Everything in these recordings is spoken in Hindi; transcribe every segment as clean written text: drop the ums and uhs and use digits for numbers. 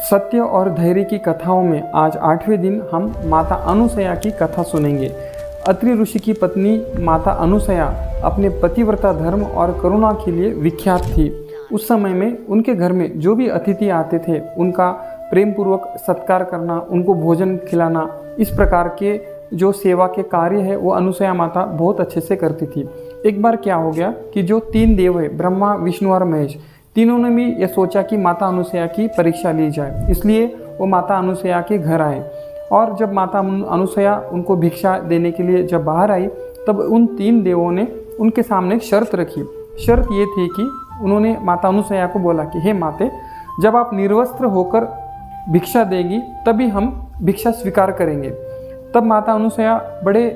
सत्य और धैर्य की कथाओं में आज 8वें दिन हम माता अनुसया की कथा सुनेंगे। अत्रि ऋषि की पत्नी माता अनुसया अपने पतिव्रता धर्म और करुणा के लिए विख्यात थी। उस समय में उनके घर में जो भी अतिथि आते थे उनका प्रेम पूर्वक सत्कार करना, उनको भोजन खिलाना, इस प्रकार के जो सेवा के कार्य है वो अनुसया माता बहुत अच्छे से करती थी। एक बार क्या हो गया कि जो 3 देव है, ब्रह्मा, विष्णु और महेश, तीनों ने भी ये सोचा कि माता अनुसया की परीक्षा ली जाए, इसलिए वो माता अनुसया के घर आए। और जब माता अनुसया उनको भिक्षा देने के लिए जब बाहर आई, तब उन 3 देवों ने उनके सामने एक शर्त रखी। शर्त ये थी कि उन्होंने माता अनुसया को बोला कि हे माते, जब आप निर्वस्त्र होकर भिक्षा देंगी तभी हम भिक्षा स्वीकार करेंगे। तब माता अनुसया बड़े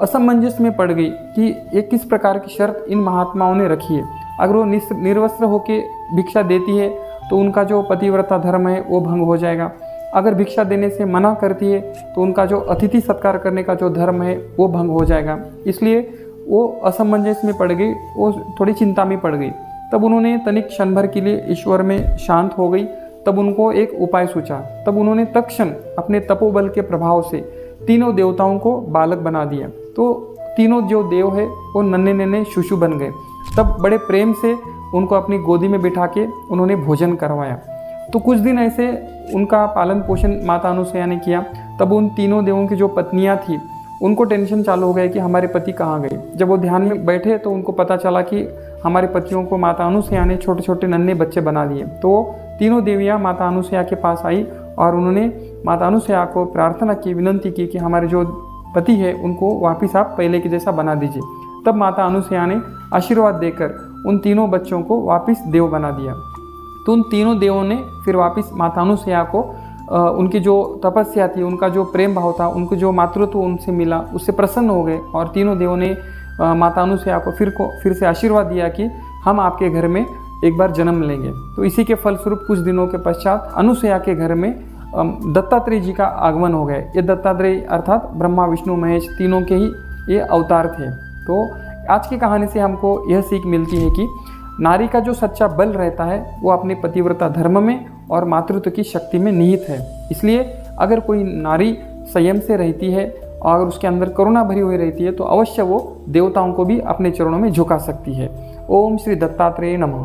असमंजस में पड़ गई कि ये किस प्रकार की शर्त इन महात्माओं ने रखी है। अगर वो निर्वस्त्र होकर भिक्षा देती है तो उनका जो पतिव्रता धर्म है वो भंग हो जाएगा। अगर भिक्षा देने से मना करती है तो उनका जो अतिथि सत्कार करने का जो धर्म है वो भंग हो जाएगा। इसलिए वो असमंजस में पड़ गई, वो थोड़ी चिंता में पड़ गई। तब उन्होंने तनिक क्षण भर के लिए ईश्वर में शांत हो गई। तब उनको एक उपाय सूझा। तब उन्होंने तत्क्षण अपने तपोबल के प्रभाव से तीनों देवताओं को बालक बना दिया। तो तीनों जो देव है वो नन्हे नन्हे शिशु बन गए। तब बड़े प्रेम से उनको अपनी गोदी में बिठा के उन्होंने भोजन करवाया। तो कुछ दिन ऐसे उनका पालन पोषण माता अनुसया ने किया। तब उन तीनों देवों की जो पत्नियां थी उनको टेंशन चालू हो गया कि हमारे पति कहाँ गए। जब वो ध्यान में बैठे तो उनको पता चला कि हमारे पतियों को माता अनुसया ने छोटे छोटे नन्हे बच्चे बना दिए। तो तीनों देवियाँ माता अनुसया के पास आई और उन्होंने माता अनुसया को प्रार्थना की, विनंती की कि हमारे जो पति है उनको वापस आप पहले के जैसा बना दीजिए। तब माता अनुसया ने आशीर्वाद देकर उन तीनों बच्चों को वापस देव बना दिया। तो उन तीनों देवों ने फिर वापस माता अनुसया को उनकी जो तपस्या थी, उनका जो प्रेम भाव था, उनको जो मातृत्व उनसे मिला, उससे प्रसन्न हो गए। और तीनों देवों ने माता अनुसया को फिर से आशीर्वाद दिया कि हम आपके घर में एक बार जन्म लेंगे। तो इसी के फलस्वरूप कुछ दिनों के पश्चात अनुसया के घर में दत्तात्रेय जी का आगमन हो गया। ये दत्तात्रेय अर्थात ब्रह्मा, विष्णु, महेश तीनों के ही ये अवतार थे। तो आज की कहानी से हमको यह सीख मिलती है कि नारी का जो सच्चा बल रहता है वो अपने पतिव्रता धर्म में और मातृत्व की शक्ति में निहित है। इसलिए अगर कोई नारी संयम से रहती है और अगर उसके अंदर करुणा भरी हुई रहती है तो अवश्य वो देवताओं को भी अपने चरणों में झुका सकती है। ओम श्री दत्तात्रेय नमः।